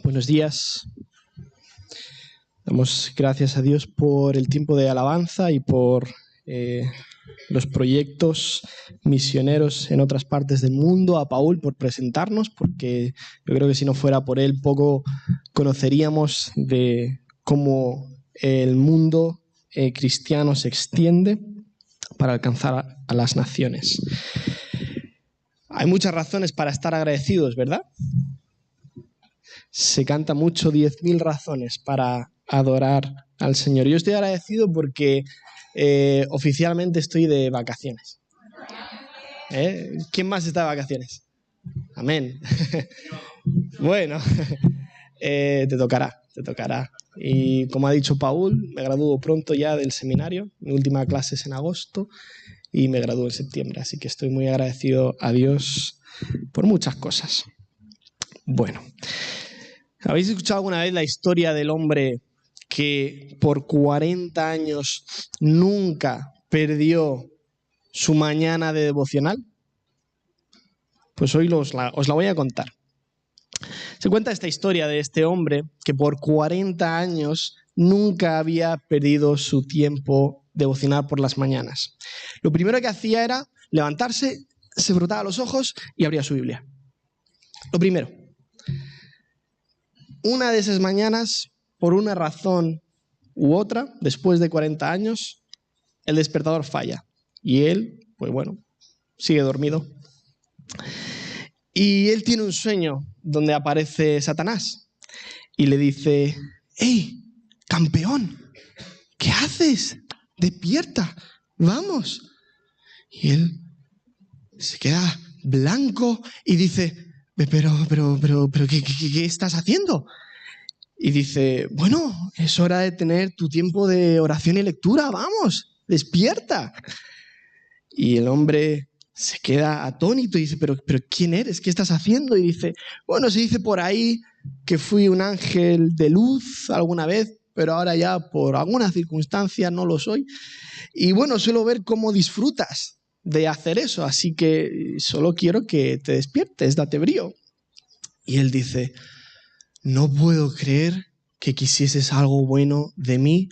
Buenos días. Damos gracias a Dios por el tiempo de alabanza y por los proyectos misioneros en otras partes del mundo, a Paul por presentarnos, porque yo creo que si no fuera por él poco conoceríamos de cómo el mundo cristiano se extiende para alcanzar a las naciones. Hay muchas razones para estar agradecidos, ¿verdad? Se canta mucho 10.000 razones para adorar al Señor. Yo estoy agradecido porque oficialmente estoy de vacaciones. ¿Quién más está de vacaciones? Amén. Bueno, te tocará. Y como ha dicho Paul, me gradúo pronto ya del seminario. Mi última clase es en agosto y me gradúo en septiembre. Así que estoy muy agradecido a Dios por muchas cosas. Bueno, ¿habéis escuchado alguna vez la historia del hombre que por 40 años nunca perdió su mañana de devocional? Pues hoy os la voy a contar. Se cuenta esta historia de este hombre que por 40 años nunca había perdido su tiempo devocional por las mañanas. Lo primero que hacía era levantarse, se frotaba los ojos y abría su Biblia. Lo primero. Una de esas mañanas, por una razón u otra, después de 40 años, el despertador falla. Y él, pues bueno, sigue dormido. Y él tiene un sueño donde aparece Satanás y le dice: ¡Hey, campeón! ¿Qué haces? ¡Despierta! ¡Vamos! Y él se queda blanco y dice: pero, ¿qué estás haciendo? Y dice: bueno, es hora de tener tu tiempo de oración y lectura, vamos, despierta. Y el hombre se queda atónito y dice: pero ¿quién eres? ¿Qué estás haciendo? Y dice: bueno, se dice por ahí que fui un ángel de luz alguna vez, pero ahora ya por alguna circunstancia no lo soy. Y bueno, suelo ver cómo disfrutas de hacer eso, así que solo quiero que te despiertes, date brío. Y él dice: no puedo creer que quisieses algo bueno de mí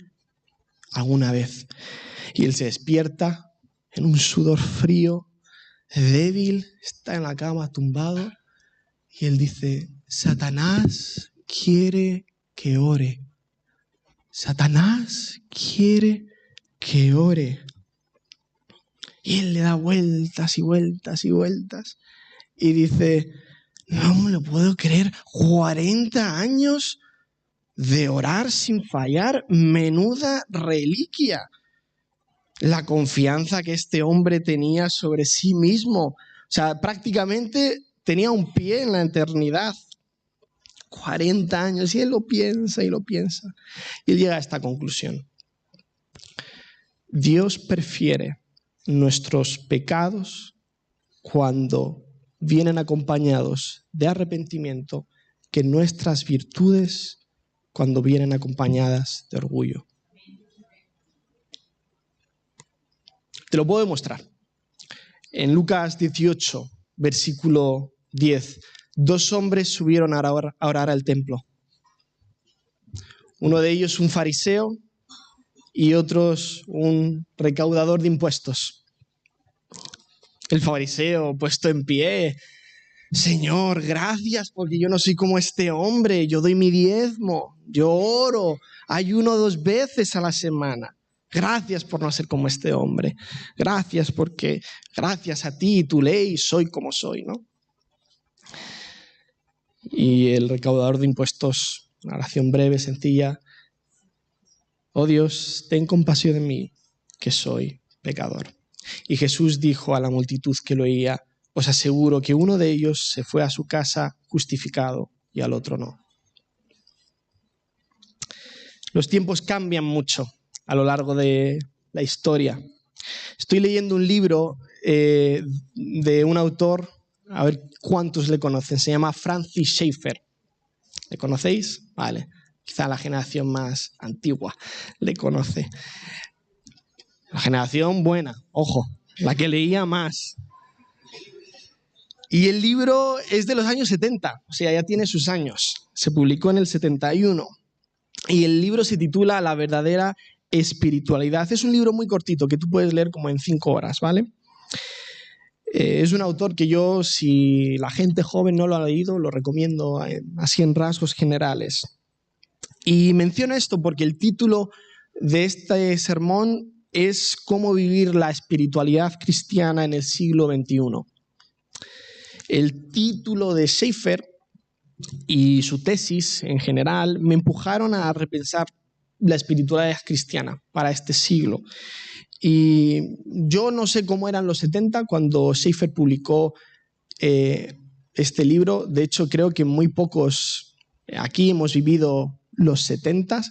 alguna vez. Y él se despierta en un sudor frío, débil, está en la cama tumbado, y él dice: Satanás quiere que ore. Satanás quiere que ore. Y él le da vueltas y vueltas y vueltas y dice: no me lo puedo creer, 40 años de orar sin fallar, menuda reliquia. La confianza que este hombre tenía sobre sí mismo. O sea, prácticamente tenía un pie en la eternidad. 40 años, y él lo piensa y lo piensa. Y él llega a esta conclusión: Dios prefiere nuestros pecados cuando vienen acompañados de arrepentimiento que nuestras virtudes cuando vienen acompañadas de orgullo. Te lo puedo demostrar. En Lucas 18, versículo 10, 2 hombres subieron a orar al templo. Uno de ellos un fariseo y otros un recaudador de impuestos. El fariseo, puesto en pie: Señor, gracias porque yo no soy como este hombre, yo doy mi diezmo, yo oro, ayuno 2 veces a la semana. Gracias por no ser como este hombre. Gracias porque gracias a ti y tu ley soy como soy, ¿no? Y el recaudador de impuestos, una oración breve, sencilla: oh Dios, ten compasión de mí, que soy pecador. Y Jesús dijo a la multitud que lo oía: os aseguro que uno de ellos se fue a su casa justificado y al otro no. Los tiempos cambian mucho a lo largo de la historia. Estoy leyendo un libro de un autor, a ver cuántos le conocen, se llama Francis Schaeffer. ¿Le conocéis? Vale, quizá la generación más antigua le conoce. La generación buena, ojo, la que leía más. Y el libro es de los años 70, o sea, ya tiene sus años. Se publicó en el 71. Y el libro se titula La verdadera espiritualidad. Es un libro muy cortito que tú puedes leer como en 5 horas, ¿vale? Es un autor que yo, si la gente joven no lo ha leído, lo recomiendo así en rasgos generales. Y menciono esto porque el título de este sermón es Cómo vivir la espiritualidad cristiana en el siglo XXI. El título de Schaeffer y su tesis en general me empujaron a repensar la espiritualidad cristiana para este siglo. Y yo no sé cómo eran los 70 cuando Schaeffer publicó este libro. De hecho, creo que muy pocos aquí hemos vivido los 70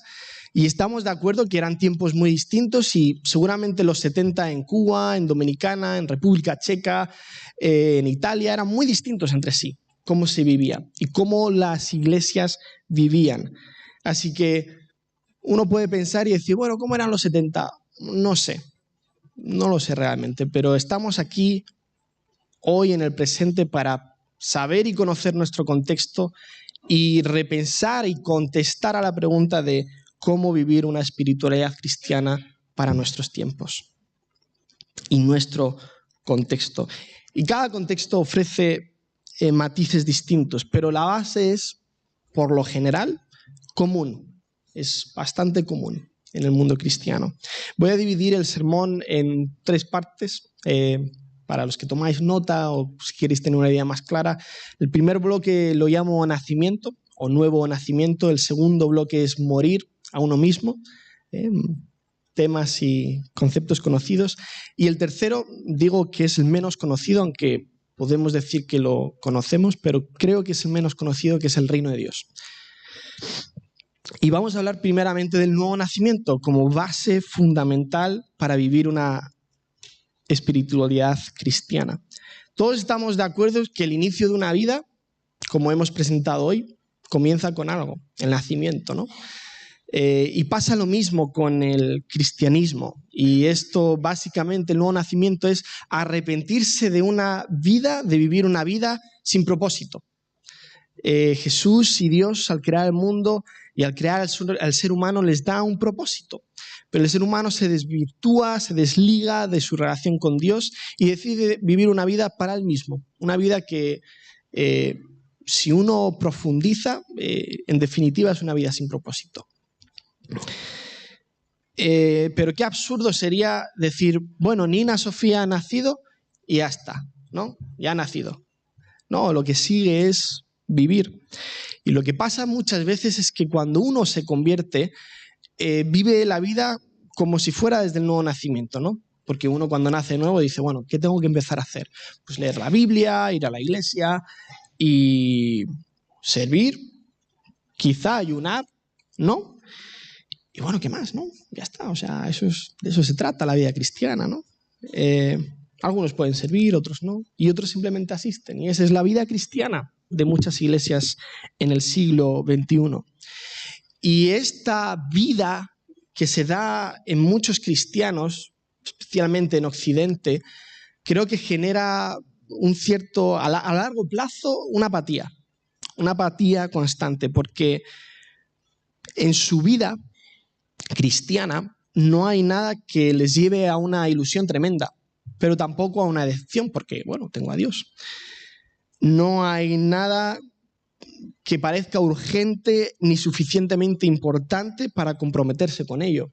y estamos de acuerdo que eran tiempos muy distintos y seguramente los 70 en Cuba, en Dominicana, en República Checa, en Italia, eran muy distintos entre sí, cómo se vivía y cómo las iglesias vivían. Así que uno puede pensar y decir, bueno, ¿cómo eran los 70? No sé, no lo sé realmente, pero estamos aquí hoy en el presente para saber y conocer nuestro contexto y repensar y contestar a la pregunta de cómo vivir una espiritualidad cristiana para nuestros tiempos y nuestro contexto. Y cada contexto ofrece matices distintos, pero la base es, por lo general, común. Es bastante común en el mundo cristiano. Voy a dividir el sermón en 3 partes. Para los que tomáis nota o si queréis tener una idea más clara, el primer bloque lo llamo nacimiento o nuevo nacimiento, el segundo bloque es morir a uno mismo, temas y conceptos conocidos, y el tercero digo que es el menos conocido, aunque podemos decir que lo conocemos, pero creo que es el menos conocido, que es el reino de Dios. Y vamos a hablar primeramente del nuevo nacimiento como base fundamental para vivir una espiritualidad cristiana. Todos estamos de acuerdo que el inicio de una vida, como hemos presentado hoy, comienza con algo, el nacimiento, ¿no? Y pasa lo mismo con el cristianismo. Y esto, básicamente, el nuevo nacimiento es arrepentirse de una vida, de vivir una vida sin propósito. Jesús y Dios, al crear el mundo y al crear al ser humano, les da un propósito. Pero el ser humano se desvirtúa, se desliga de su relación con Dios y decide vivir una vida para él mismo. Una vida que, si uno profundiza, en definitiva es una vida sin propósito. Pero qué absurdo sería decir, bueno, Nina Sofía ha nacido y ya está, ¿no? Ya ha nacido. No, lo que sigue es vivir. Y lo que pasa muchas veces es que cuando uno se convierte, vive la vida como si fuera desde el nuevo nacimiento, ¿no? Porque uno cuando nace nuevo dice, bueno, ¿qué tengo que empezar a hacer? Pues leer la Biblia, ir a la iglesia y servir, quizá ayunar, ¿no? Y bueno, ¿qué más, no? Ya está, o sea, de eso se trata la vida cristiana, ¿no? Algunos pueden servir, otros no, y otros simplemente asisten. Y esa es la vida cristiana de muchas iglesias en el siglo XXI. Y esta vida que se da en muchos cristianos, especialmente en Occidente, creo que genera un cierto, a largo plazo, una apatía constante, porque en su vida cristiana no hay nada que les lleve a una ilusión tremenda, pero tampoco a una decepción, porque, bueno, tengo a Dios. No hay nada que parezca urgente ni suficientemente importante para comprometerse con ello.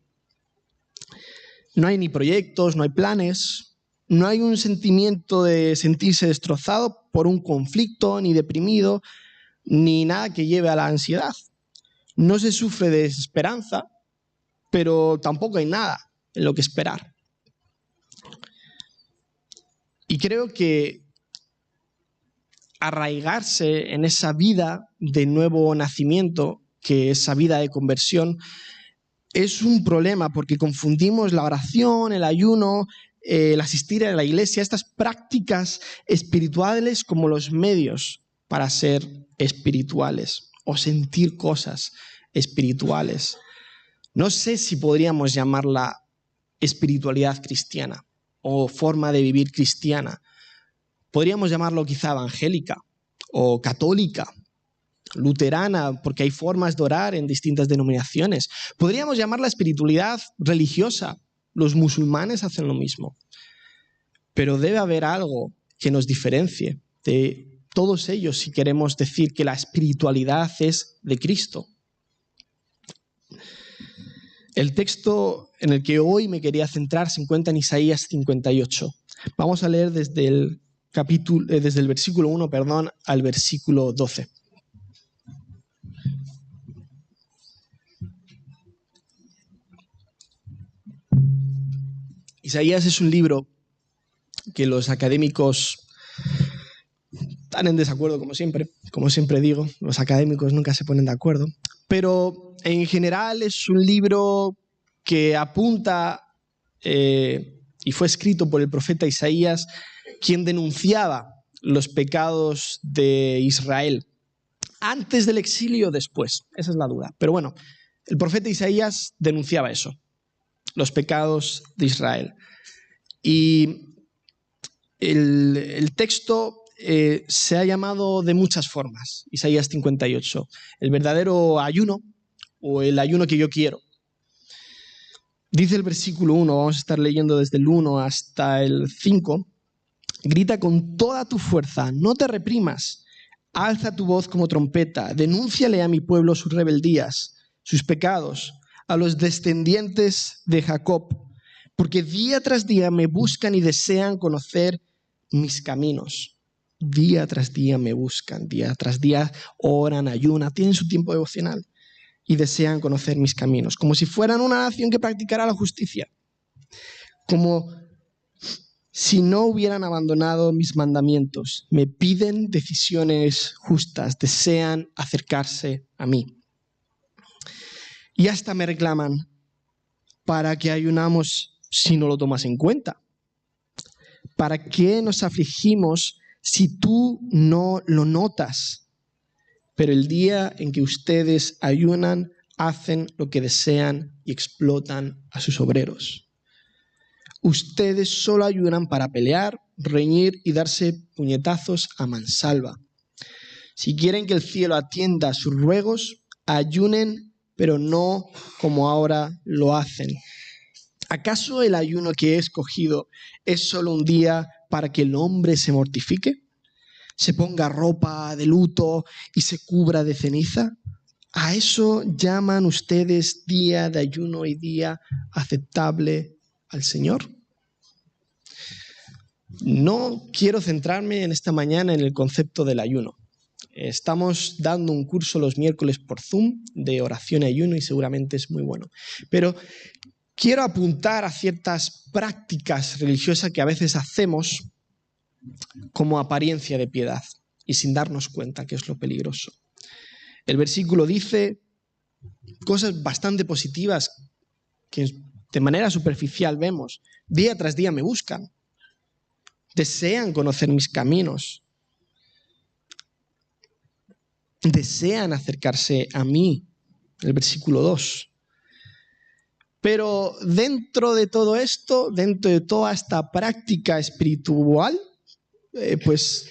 No hay ni proyectos, no hay planes, no hay un sentimiento de sentirse destrozado por un conflicto, ni deprimido, ni nada que lleve a la ansiedad. No se sufre de desesperanza, pero tampoco hay nada en lo que esperar. Y creo que arraigarse en esa vida de nuevo nacimiento, que esa vida de conversión, es un problema porque confundimos la oración, el ayuno, el asistir a la iglesia, estas prácticas espirituales como los medios para ser espirituales o sentir cosas espirituales. No sé si podríamos llamarla espiritualidad cristiana o forma de vivir cristiana, Podríamos llamarlo quizá evangélica o católica, luterana, porque hay formas de orar en distintas denominaciones. Podríamos llamarla espiritualidad religiosa. Los musulmanes hacen lo mismo. Pero debe haber algo que nos diferencie de todos ellos si queremos decir que la espiritualidad es de Cristo. El texto en el que hoy me quería centrar se encuentra en Isaías 58. Vamos a leer desde el versículo 1, al versículo 12. Isaías es un libro que los académicos están en desacuerdo, como siempre digo, los académicos nunca se ponen de acuerdo, pero en general es un libro que apunta y fue escrito por el profeta Isaías, quien denunciaba los pecados de Israel antes del exilio o después, esa es la duda. Pero bueno, el profeta Isaías denunciaba eso, los pecados de Israel. Y el texto se ha llamado de muchas formas, Isaías 58, el verdadero ayuno o el ayuno que yo quiero. Dice el versículo 1, vamos a estar leyendo desde el 1 hasta el 5, grita con toda tu fuerza, no te reprimas, alza tu voz como trompeta, denúnciale a mi pueblo sus rebeldías, sus pecados, a los descendientes de Jacob, porque día tras día me buscan y desean conocer mis caminos. Día tras día me buscan, día tras día oran, ayunan, tienen su tiempo devocional y desean conocer mis caminos, como si fueran una nación que practicara la justicia, como si no hubieran abandonado mis mandamientos. Me piden decisiones justas, desean acercarse a mí. Y hasta me reclaman, ¿para qué ayunamos si no lo tomas en cuenta? ¿Para qué nos afligimos si tú no lo notas? Pero el día en que ustedes ayunan, hacen lo que desean y explotan a sus obreros. Ustedes solo ayunan para pelear, reñir y darse puñetazos a mansalva. Si quieren que el cielo atienda a sus ruegos, ayunen, pero no como ahora lo hacen. ¿Acaso el ayuno que he escogido es solo un día para que el hombre se mortifique? ¿Se ponga ropa de luto y se cubra de ceniza? ¿A eso llaman ustedes día de ayuno y día aceptable al Señor? No quiero centrarme en esta mañana en el concepto del ayuno. Estamos dando un curso los miércoles por Zoom de oración y ayuno y seguramente es muy bueno. Pero quiero apuntar a ciertas prácticas religiosas que a veces hacemos como apariencia de piedad y sin darnos cuenta, que es lo peligroso. El versículo dice cosas bastante positivas que de manera superficial vemos. Día tras día me buscan, desean conocer mis caminos, desean acercarse a mí. El versículo 2. Pero dentro de todo esto, dentro de toda esta práctica espiritual, pues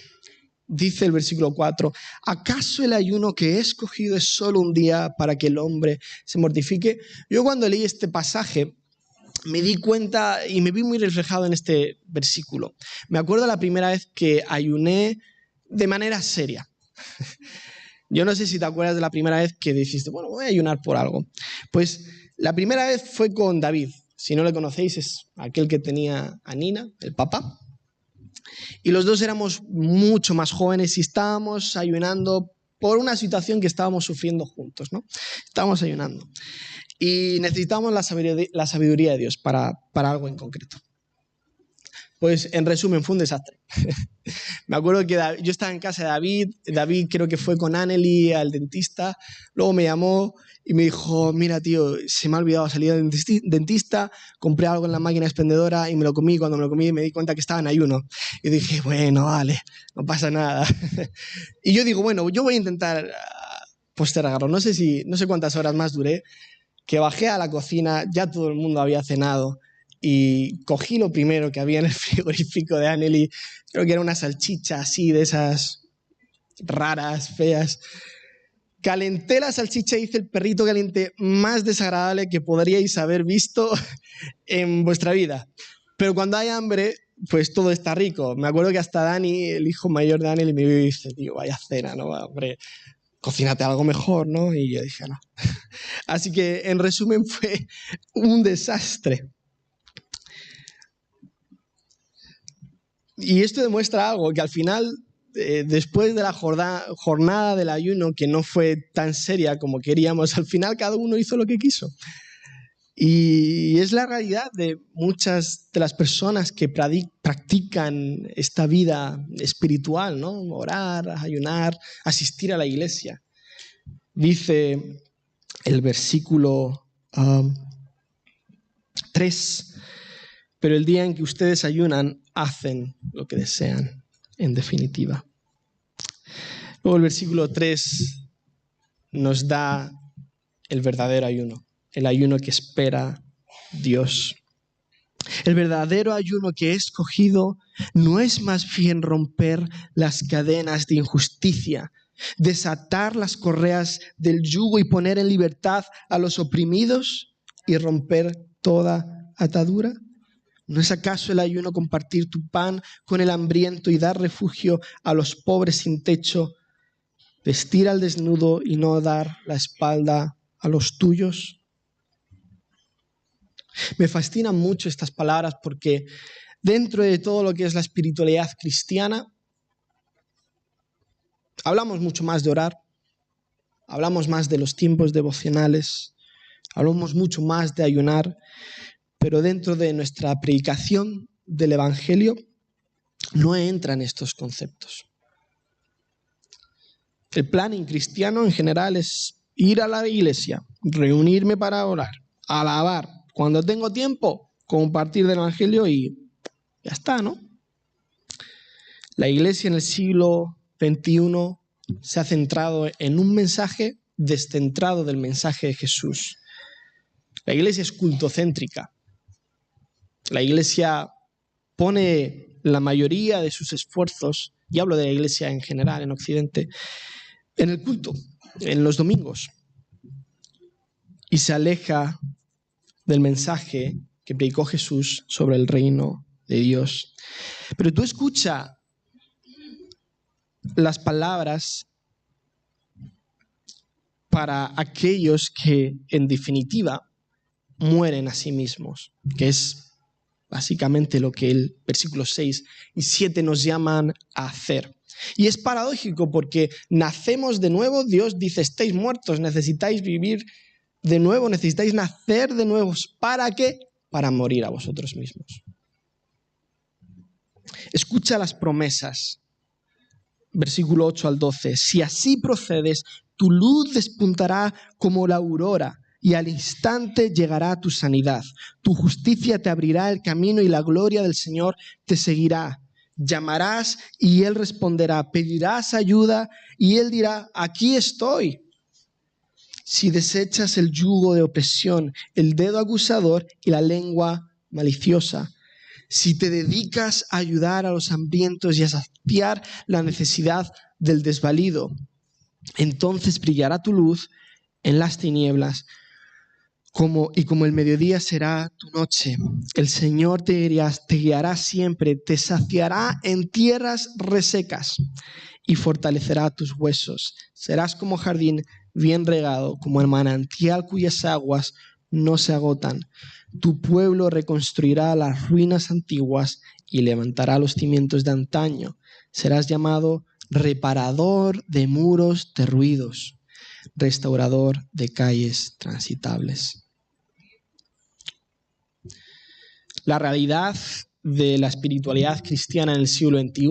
dice el versículo 4, ¿acaso el ayuno que he escogido es solo un día para que el hombre se mortifique? Yo cuando leí este pasaje me di cuenta y me vi muy reflejado en este versículo. Me acuerdo la primera vez que ayuné de manera seria. Yo no sé si te acuerdas de la primera vez que dijiste, bueno, voy a ayunar por algo. Pues la primera vez fue con David. Si no le conocéis, es aquel que tenía a Nina, el papá. Y los dos éramos mucho más jóvenes y estábamos ayunando por una situación que estábamos sufriendo juntos, ¿no? Estábamos ayunando. Y necesitábamos la sabiduría de Dios para algo en concreto. Pues en resumen, fue un desastre. Me acuerdo que yo estaba en casa de David creo que fue con Anneli al dentista, luego me llamó y me dijo, mira tío, se me ha olvidado salir al dentista, compré algo en la máquina expendedora y me lo comí, cuando me lo comí me di cuenta que estaba en ayuno. Y dije, bueno, vale, no pasa nada. Y yo digo, bueno, yo voy a intentar postergarlo, no sé cuántas horas más duré, que bajé a la cocina, ya todo el mundo había cenado y cogí lo primero que había en el frigorífico de Anneli. Creo que era una salchicha así, de esas raras, feas. Calenté la salchicha y hice el perrito caliente más desagradable que podríais haber visto en vuestra vida. Pero cuando hay hambre, pues todo está rico. Me acuerdo que hasta Dani, el hijo mayor de Anneli, me dice, tío, vaya cena, ¿no? Hombre, cocínate algo mejor, ¿no? Y yo dije, no. Así que, en resumen, fue un desastre. Y esto demuestra algo, que al final, después de la jornada del ayuno, que no fue tan seria como queríamos, al final cada uno hizo lo que quiso. Y es la realidad de muchas de las personas que practican esta vida espiritual, ¿no? Orar, ayunar, asistir a la iglesia. Dice el versículo 3, pero el día en que ustedes ayunan, hacen lo que desean, en definitiva. Luego el versículo 3 nos da el verdadero ayuno, el ayuno que espera Dios. El verdadero ayuno que he escogido no es más bien romper las cadenas de injusticia, desatar las correas del yugo y poner en libertad a los oprimidos y romper toda atadura. ¿No es acaso el ayuno compartir tu pan con el hambriento y dar refugio a los pobres sin techo, vestir al desnudo y no dar la espalda a los tuyos? Me fascinan mucho estas palabras porque dentro de todo lo que es la espiritualidad cristiana, hablamos mucho más de orar, hablamos más de los tiempos devocionales, hablamos mucho más de ayunar, pero dentro de nuestra predicación del Evangelio no entran estos conceptos. El planning cristiano en general es ir a la iglesia, reunirme para orar, alabar. Cuando tengo tiempo, compartir del Evangelio y ya está, ¿no? La iglesia en el siglo XXI se ha centrado en un mensaje descentrado del mensaje de Jesús. La iglesia es cultocéntrica. La iglesia pone la mayoría de sus esfuerzos, y hablo de la iglesia en general en Occidente, en el culto, en los domingos, y se aleja del mensaje que predicó Jesús sobre el reino de Dios. Pero tú escucha las palabras para aquellos que, en definitiva, mueren a sí mismos, que es básicamente lo que el versículo 6 y 7 nos llaman a hacer. Y es paradójico porque nacemos de nuevo, Dios dice, estáis muertos, necesitáis vivir de nuevo, necesitáis nacer de nuevo. ¿Para qué? Para morir a vosotros mismos. Escucha las promesas. Versículo 8 al 12. Si así procedes, tu luz despuntará como la aurora y al instante llegará tu sanidad. Tu justicia te abrirá el camino y la gloria del Señor te seguirá. Llamarás y Él responderá. Pedirás ayuda y Él dirá, aquí estoy. Si desechas el yugo de opresión, el dedo acusador y la lengua maliciosa, si te dedicas a ayudar a los hambrientos y a saciar la necesidad del desvalido, entonces brillará tu luz en las tinieblas, como el mediodía será tu noche. El Señor te guiará siempre, te saciará en tierras resecas y fortalecerá tus huesos. Serás como jardín bien regado, como el manantial cuyas aguas no se agotan. Tu pueblo reconstruirá las ruinas antiguas y levantará los cimientos de antaño. Serás llamado reparador de muros derruidos, restaurador de calles transitables. La realidad de la espiritualidad cristiana en el siglo XXI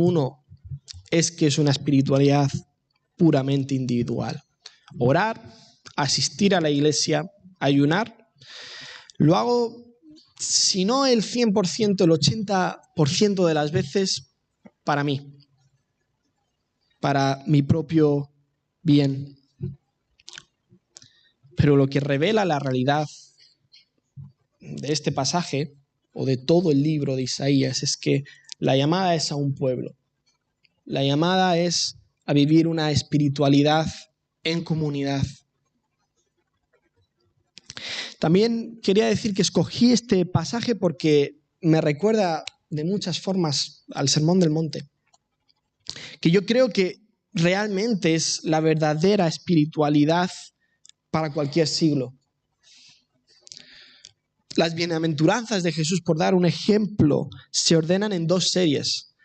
es que es una espiritualidad puramente individual. Orar, asistir a la iglesia, ayunar, lo hago, si no el 100%, el 80% de las veces para mí, para mi propio bien. Pero lo que revela la realidad de este pasaje, o de todo el libro de Isaías es que la llamada es a un pueblo. La llamada es a vivir una espiritualidad en comunidad. También quería decir que escogí este pasaje porque me recuerda de muchas formas al Sermón del Monte, que yo creo que realmente es la verdadera espiritualidad para cualquier siglo. Las bienaventuranzas de Jesús, por dar un ejemplo, se ordenan en 2 series.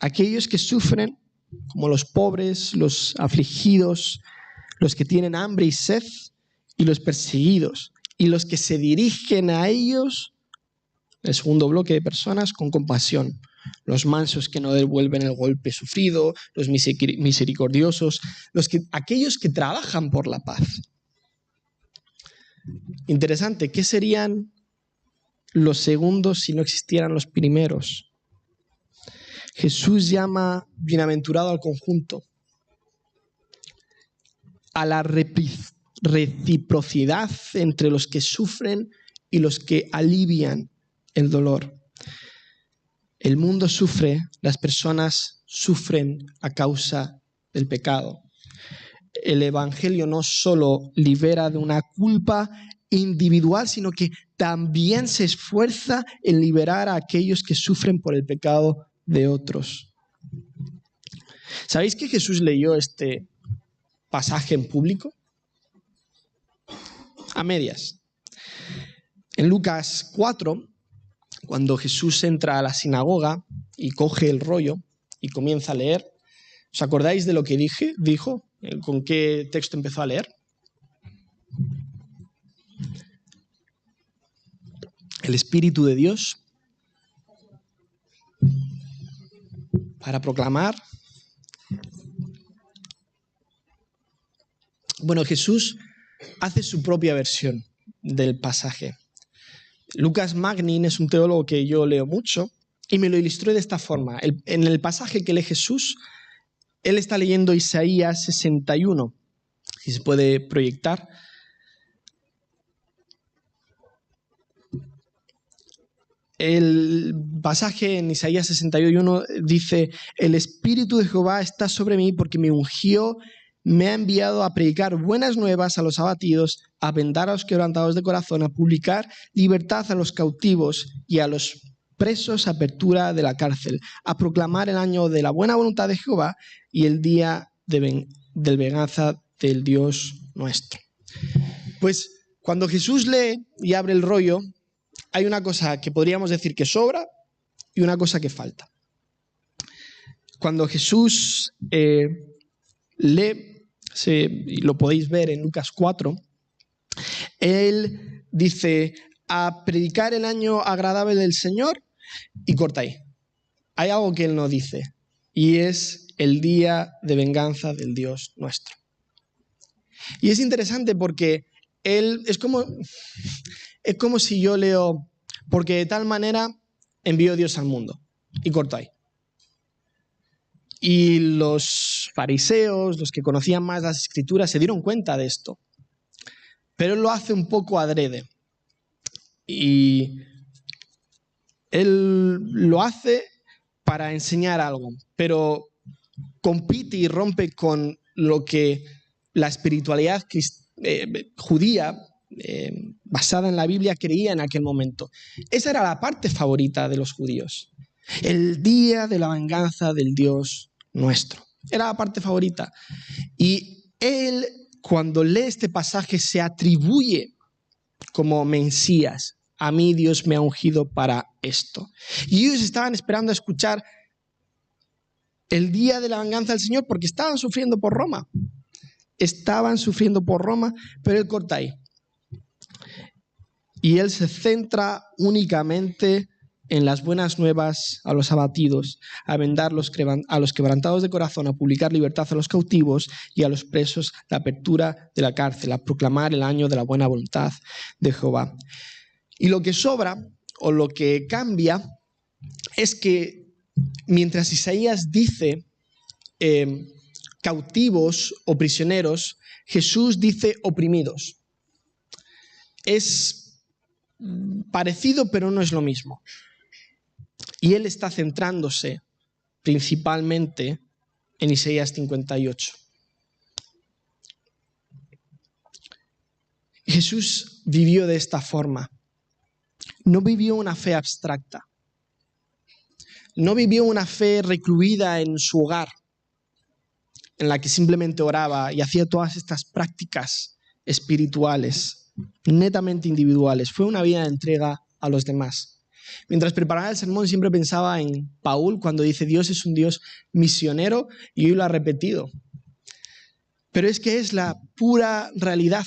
Aquellos que sufren, como los pobres, los afligidos, los que tienen hambre y sed, y los perseguidos, y los que se dirigen a ellos, el segundo bloque de personas, con compasión. Los mansos que no devuelven el golpe sufrido, los misericordiosos, aquellos que trabajan por la paz. Interesante, ¿qué serían los segundos si no existieran los primeros? Jesús llama bienaventurado al conjunto, a la reciprocidad entre los que sufren y los que alivian el dolor. El mundo sufre, las personas sufren a causa del pecado. El Evangelio no solo libera de una culpa individual, sino que también se esfuerza en liberar a aquellos que sufren por el pecado de otros. ¿Sabéis que Jesús leyó este pasaje en público? A medias. En Lucas 4, cuando Jesús entra a la sinagoga y coge el rollo y comienza a leer, ¿os acordáis de lo que dijo? ¿Con qué texto empezó a leer? El Espíritu de Dios para proclamar. Bueno, Jesús hace su propia versión del pasaje. Lucas Magnin es un teólogo que yo leo mucho y me lo ilustró de esta forma. En el pasaje que lee Jesús, él está leyendo Isaías 61, si se puede proyectar. El pasaje en Isaías 61 dice: el Espíritu de Jehová está sobre mí porque me ungió, me ha enviado a predicar buenas nuevas a los abatidos, a vendar a los quebrantados de corazón, a publicar libertad a los cautivos y a los presos, apertura de la cárcel, a proclamar el año de la buena voluntad de Jehová y el día de venganza del Dios nuestro. Pues cuando Jesús lee y abre el rollo, hay una cosa que podríamos decir que sobra y una cosa que falta. Cuando Jesús lee, lo podéis ver en Lucas 4, él dice: a predicar el año agradable del Señor, y corta ahí. Hay algo que él no dice, y es el día de venganza del Dios nuestro. Y es interesante porque él es como si yo leo: porque de tal manera envió Dios al mundo, y corto ahí. Y los fariseos, los que conocían más las escrituras, se dieron cuenta de esto. Pero él lo hace un poco adrede. Y él lo hace para enseñar algo, pero compite y rompe con lo que la espiritualidad judía, basada en la Biblia, creía en aquel momento. Esa era la parte favorita de los judíos. El día de la venganza del Dios nuestro. Era la parte favorita. Y él, cuando lee este pasaje, se atribuye como Mesías. A mí Dios me ha ungido para esto. Y ellos estaban esperando a escuchar el día de la venganza del Señor porque estaban sufriendo por Roma. Estaban sufriendo por Roma, pero él corta ahí. Y él se centra únicamente en las buenas nuevas a los abatidos, a vendar a los quebrantados de corazón, a publicar libertad a los cautivos y a los presos, la apertura de la cárcel, a proclamar el año de la buena voluntad de Jehová. Y lo que sobra, o lo que cambia, es que mientras Isaías dice cautivos o prisioneros, Jesús dice oprimidos. Es parecido, pero no es lo mismo. Y él está centrándose principalmente en Isaías 58. Jesús vivió de esta forma. No vivió una fe abstracta. No vivió una fe recluida en su hogar, en la que simplemente oraba y hacía todas estas prácticas espirituales, netamente individuales. Fue una vida de entrega a los demás. Mientras preparaba el sermón siempre pensaba en Paul cuando dice Dios es un Dios misionero, y hoy lo ha repetido. Pero es que es la pura realidad.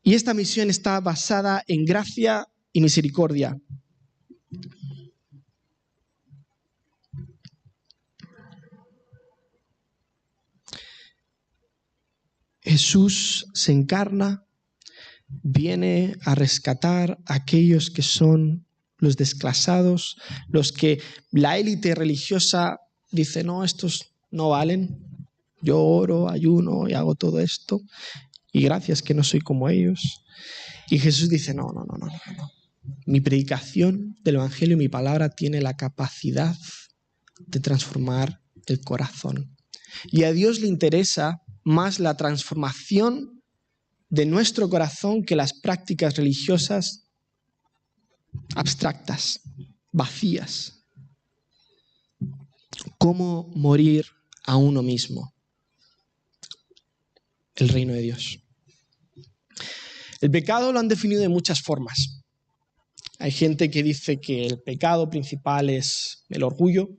Y esta misión está basada en gracia y misericordia. Jesús se encarna, viene a rescatar a aquellos que son los desclasados, los que la élite religiosa dice, no, estos no valen. Yo oro, ayuno y hago todo esto, y gracias que no soy como ellos. Y Jesús dice, no. Mi predicación del Evangelio y mi palabra tiene la capacidad de transformar el corazón. Y a Dios le interesa más la transformación de nuestro corazón que las prácticas religiosas abstractas, vacías. ¿Cómo morir a uno mismo? El reino de Dios. El pecado lo han definido de muchas formas. Hay gente que dice que el pecado principal es el orgullo,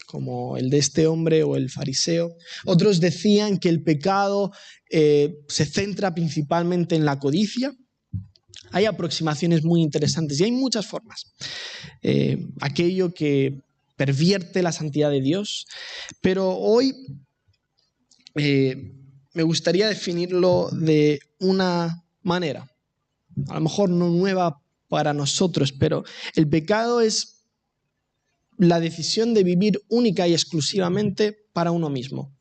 como el de este hombre o el fariseo. Otros decían que el pecado se centra principalmente en la codicia. Hay aproximaciones muy interesantes y hay muchas formas. Aquello que pervierte la santidad de Dios. Pero hoy me gustaría definirlo de una manera, a lo mejor no nueva para nosotros, pero el pecado es la decisión de vivir única y exclusivamente para uno mismo.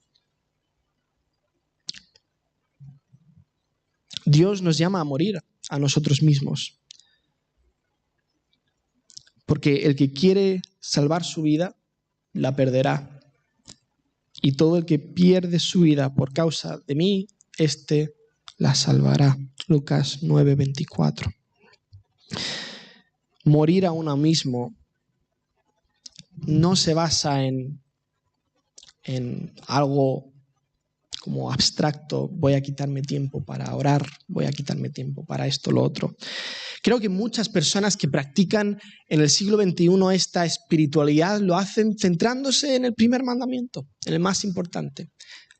Dios nos llama a morir a nosotros mismos. Porque el que quiere salvar su vida, la perderá. Y todo el que pierde su vida por causa de mí, éste la salvará. Lucas 9:24. Morir a uno mismo no se basa en algo como abstracto, voy a quitarme tiempo para orar, voy a quitarme tiempo para esto, lo otro. Creo que muchas personas que practican en el siglo XXI esta espiritualidad lo hacen centrándose en el primer mandamiento, en el más importante,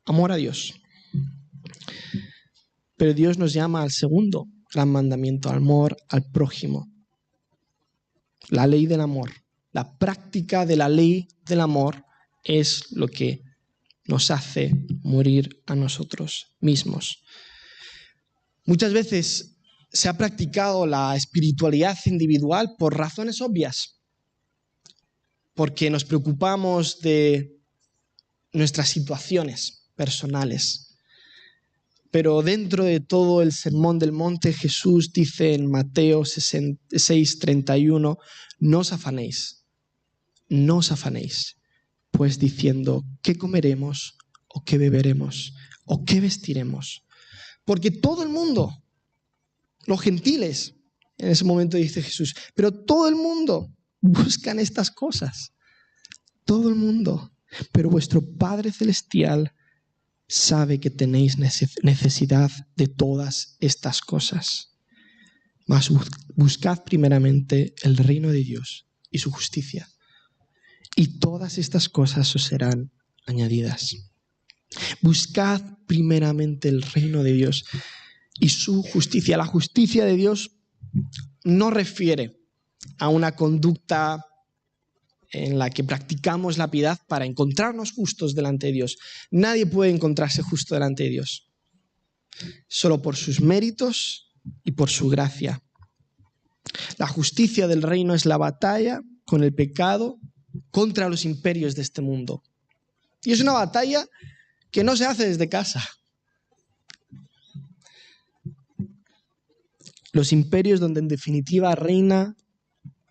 amor a Dios. Pero Dios nos llama al segundo gran mandamiento, amor al prójimo. La ley del amor, la práctica de la ley del amor es lo que nos hace morir a nosotros mismos. Muchas veces se ha practicado la espiritualidad individual por razones obvias, porque nos preocupamos de nuestras situaciones personales. Pero dentro de todo el Sermón del Monte, Jesús dice en Mateo 6:31, no os afanéis, pues diciendo, ¿qué comeremos? ¿O qué beberemos? ¿O qué vestiremos? Porque todo el mundo, los gentiles, en ese momento dice Jesús, pero todo el mundo buscan estas cosas. Todo el mundo. Pero vuestro Padre Celestial sabe que tenéis necesidad de todas estas cosas. Mas buscad primeramente el reino de Dios y su justicia. Y todas estas cosas os serán añadidas. Buscad primeramente el reino de Dios y su justicia. La justicia de Dios no refiere a una conducta en la que practicamos la piedad para encontrarnos justos delante de Dios. Nadie puede encontrarse justo delante de Dios. Solo por sus méritos y por su gracia. La justicia del reino es la batalla con el pecado contra los imperios de este mundo. Y es una batalla que no se hace desde casa. los imperios donde en definitiva reina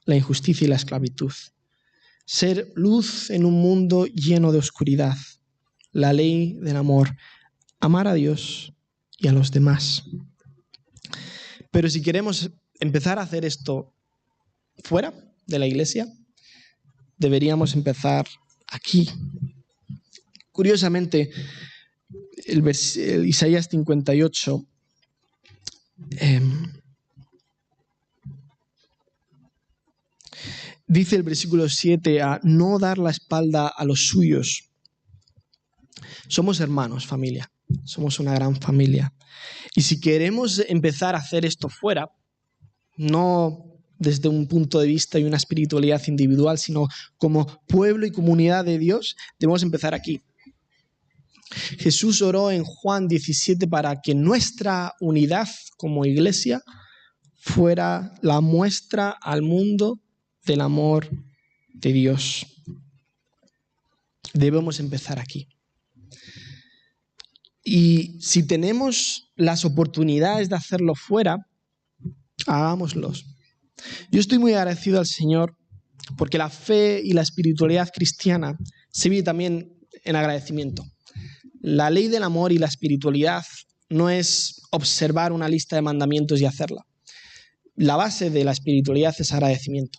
la injusticia y la esclavitud. Ser luz en un mundo lleno de oscuridad. La ley del amor. Amar a Dios y a los demás. Pero si queremos empezar a hacer esto fuera de la iglesia, deberíamos empezar aquí. Curiosamente, el Isaías 58 dice el versículo 7 a no dar la espalda a los suyos. Somos hermanos, familia. Somos una gran familia. Y si queremos empezar a hacer esto fuera, no desde un punto de vista y una espiritualidad individual, sino como pueblo y comunidad de Dios, debemos empezar aquí. Jesús oró en Juan 17 para que nuestra unidad como iglesia fuera la muestra al mundo del amor de Dios. Debemos empezar aquí. Y si tenemos las oportunidades de hacerlo fuera, hagámoslos. Yo estoy muy agradecido al Señor porque la fe y la espiritualidad cristiana se vive también en agradecimiento. La ley del amor y la espiritualidad no es observar una lista de mandamientos y hacerla. La base de la espiritualidad es agradecimiento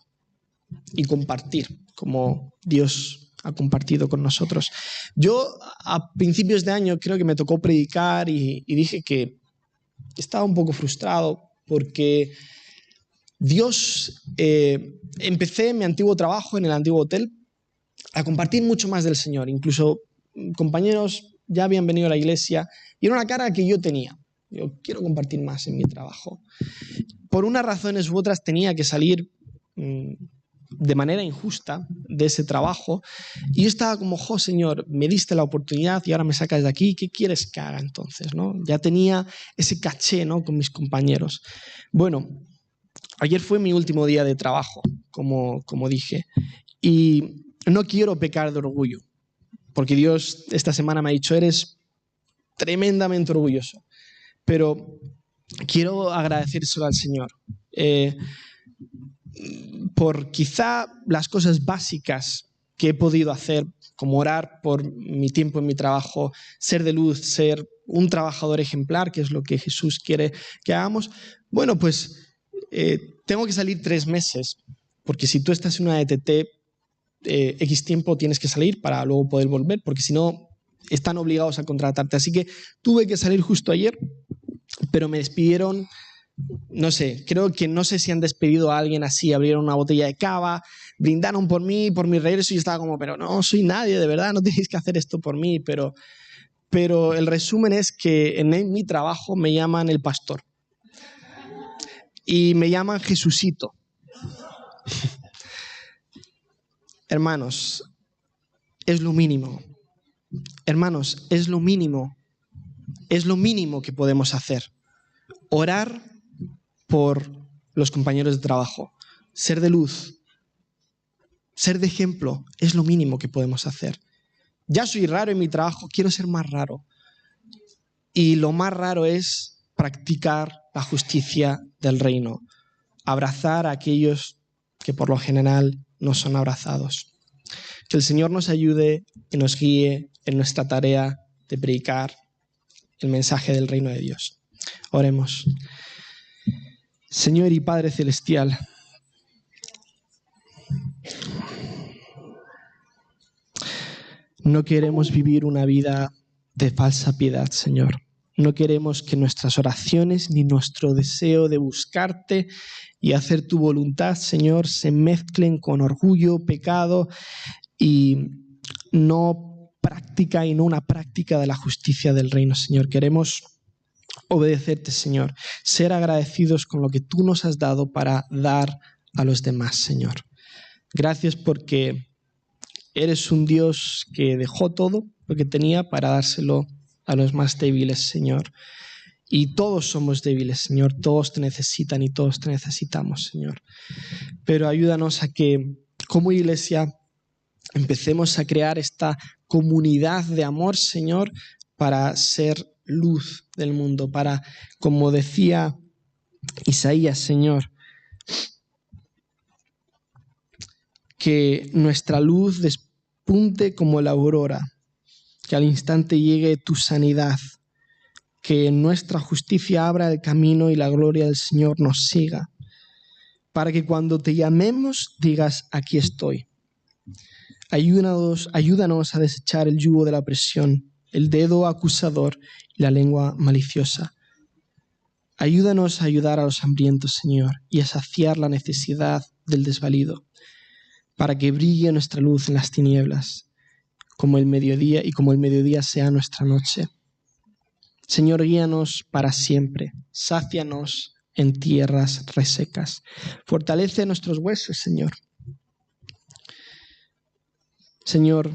y compartir, como Dios ha compartido con nosotros. Yo a principios de año creo que me tocó predicar y dije que estaba un poco frustrado porque Dios, empecé mi antiguo trabajo en el antiguo hotel a compartir mucho más del Señor. Incluso compañeros ya habían venido a la iglesia y era una cara que yo tenía. Yo quiero compartir más en mi trabajo. Por unas razones u otras tenía que salir de manera injusta de ese trabajo y yo estaba como, Señor, me diste la oportunidad y ahora me sacas de aquí, ¿qué quieres que haga entonces, ¿no? Ya tenía ese caché, ¿no?, con mis compañeros. Bueno, ayer fue mi último día de trabajo, como dije, y no quiero pecar de orgullo, porque Dios esta semana me ha dicho, eres tremendamente orgulloso, pero quiero agradecérselo al Señor por quizá las cosas básicas que he podido hacer, como orar por mi tiempo en mi trabajo, ser de luz, ser un trabajador ejemplar, que es lo que Jesús quiere que hagamos. Bueno, pues tengo que salir 3 meses, porque si tú estás en una ETT, X tiempo tienes que salir para luego poder volver, porque si no, están obligados a contratarte. Así que tuve que salir justo ayer, pero me despidieron. No sé, creo que no sé si han despedido a alguien así, abrieron una botella de cava, brindaron por mí, por mi regreso y yo estaba como, pero no soy nadie, de verdad, no tenéis que hacer esto por mí, pero el resumen es que en mi trabajo me llaman el pastor y me llaman Jesucito. Hermanos, es lo mínimo. Hermanos, es lo mínimo que podemos hacer. Orar por los compañeros de trabajo, ser de luz, ser de ejemplo, es lo mínimo que podemos hacer. Ya soy raro en mi trabajo, quiero ser más raro. Y lo más raro es practicar la justicia del reino, abrazar a aquellos que por lo general no son abrazados. Que el Señor nos ayude y nos guíe en nuestra tarea de predicar el mensaje del reino de Dios. Oremos. Señor y Padre Celestial, no queremos vivir una vida de falsa piedad, Señor. No queremos que nuestras oraciones ni nuestro deseo de buscarte y hacer tu voluntad, Señor, se mezclen con orgullo, pecado y no práctica y no una práctica de la justicia del reino, Señor. Queremos obedecerte, Señor, ser agradecidos con lo que tú nos has dado para dar a los demás, Señor. Gracias porque eres un Dios que dejó todo lo que tenía para dárselo a los más débiles, Señor. Y todos somos débiles, Señor. Todos te necesitan y todos te necesitamos, Señor. Pero ayúdanos a que, como iglesia, empecemos a crear esta comunidad de amor, Señor, para ser luz del mundo, para, como decía Isaías, Señor, que nuestra luz despunte como la aurora, que al instante llegue tu sanidad, que nuestra justicia abra el camino y la gloria del Señor nos siga, para que cuando te llamemos digas, aquí estoy. Ayúdanos a desechar el yugo de la opresión, el dedo acusador y la lengua maliciosa. Ayúdanos a ayudar a los hambrientos, Señor, y a saciar la necesidad del desvalido, para que brille nuestra luz en las tinieblas, como el mediodía, y como el mediodía sea nuestra noche. Señor, guíanos para siempre, sácianos en tierras resecas. Fortalece nuestros huesos, Señor. Señor,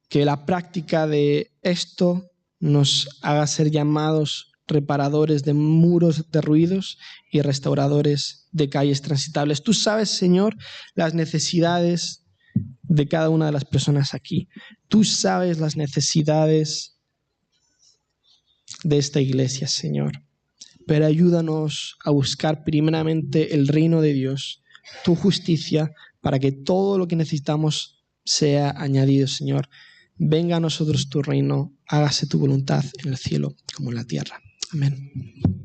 que la práctica de esto nos haga ser llamados reparadores de muros derruidos y restauradores de calles transitables. Tú sabes, Señor, las necesidades de cada una de las personas aquí. Tú sabes las necesidades de esta iglesia, Señor. Pero ayúdanos a buscar primeramente el reino de Dios, tu justicia, para que todo lo que necesitamos sea añadido, Señor. Venga a nosotros tu reino, hágase tu voluntad en el cielo como en la tierra. Amén.